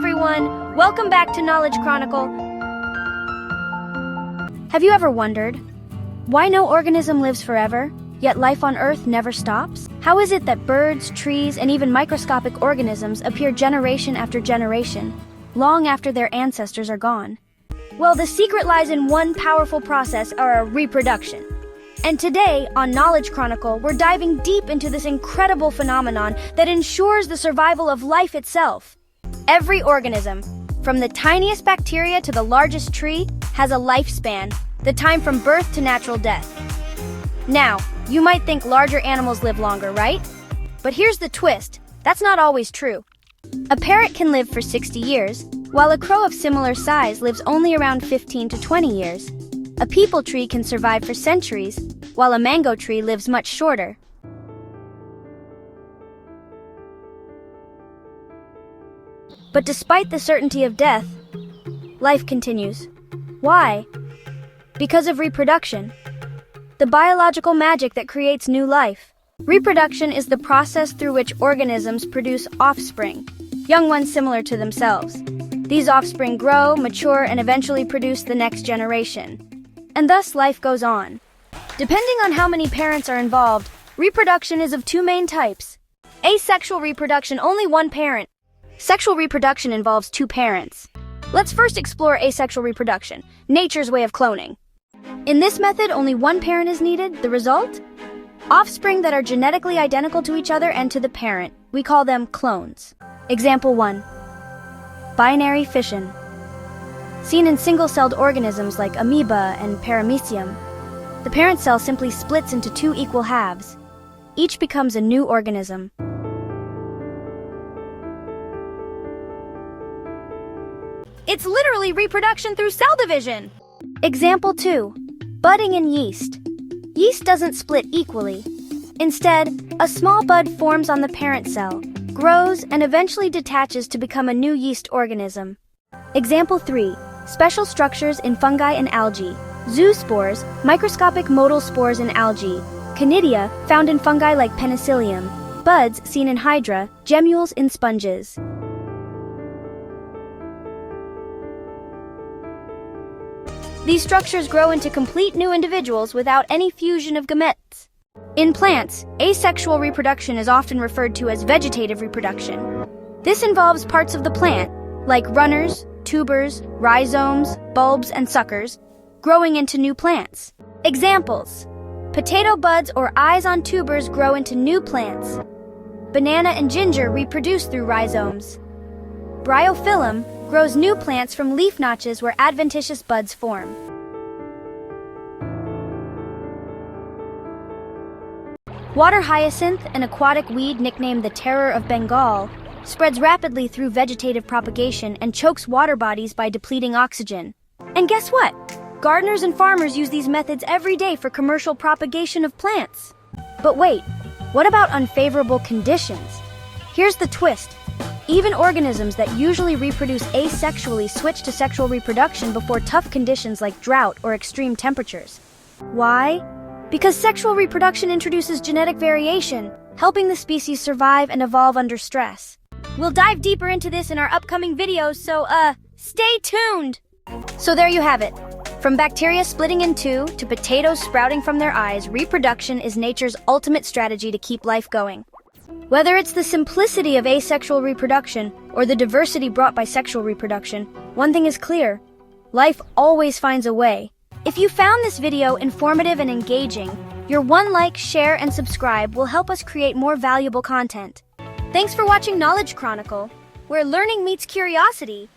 everyone! Welcome back to Knowledge Chronicle. Have you ever wondered why no organism lives forever, yet life on Earth never stops? How is it that birds, trees, and even microscopic organisms appear generation after generation, long after their ancestors are gone? Well, the secret lies in one powerful process, reproduction. And today, on Knowledge Chronicle, we're diving deep into this incredible phenomenon that ensures the survival of life itself. Every organism, from the tiniest bacteria to the largest tree, has a lifespan, the time from birth to natural death. Now, you might think larger animals live longer, right? But here's the twist. That's not always true. A parrot can live for 60 years, while a crow of similar size lives only around 15 to 20 years. A peepal tree can survive for centuries, while a mango tree lives much shorter. But despite the certainty of death, life continues. Why? Because of reproduction, the biological magic that creates new life. Reproduction is the process through which organisms produce offspring, young ones similar to themselves. These offspring grow, mature, and eventually produce the next generation. And thus life goes on. Depending on how many parents are involved, reproduction is of two main types. Asexual reproduction, only one parent. Sexual reproduction involves two parents. Let's first explore asexual reproduction, nature's way of cloning. In this method, only one parent is needed. The result? Offspring that are genetically identical to each other and to the parent. We call them clones. Example 1. Binary fission. Seen in single-celled organisms like amoeba and paramecium, the parent cell simply splits into two equal halves. Each becomes a new organism. It's literally reproduction through cell division. Example 2. Budding in yeast. Yeast doesn't split equally. Instead, a small bud forms on the parent cell, grows, and eventually detaches to become a new yeast organism. Example 3. Special structures in fungi and algae. Zoospores, microscopic motile spores in algae. Conidia, found in fungi like penicillium. Buds, seen in hydra. Gemmules in sponges. These structures grow into complete new individuals without any fusion of gametes. In plants, asexual reproduction is often referred to as vegetative reproduction. This involves parts of the plant, like runners, tubers, rhizomes, bulbs, and suckers, growing into new plants. Examples: potato buds or eyes on tubers grow into new plants. Banana and ginger reproduce through rhizomes. Bryophyllum grows new plants from leaf notches where adventitious buds form. Water hyacinth, an aquatic weed nicknamed the terror of Bengal, spreads rapidly through vegetative propagation and chokes water bodies by depleting oxygen. And guess what? Gardeners and farmers use these methods every day for commercial propagation of plants. But wait, what about unfavorable conditions? Here's the twist. Even organisms that usually reproduce asexually switch to sexual reproduction before tough conditions like drought or extreme temperatures. Why? Because sexual reproduction introduces genetic variation, helping the species survive and evolve under stress. We'll dive deeper into this in our upcoming videos, so stay tuned! So there you have it. From bacteria splitting in two to potatoes sprouting from their eyes, reproduction is nature's ultimate strategy to keep life going. Whether it's the simplicity of asexual reproduction or the diversity brought by sexual reproduction, one thing is clear: life always finds a way. If you found this video informative and engaging, your one like, share, and subscribe will help us create more valuable content. Thanks for watching Knowledge Chronicle, where learning meets curiosity.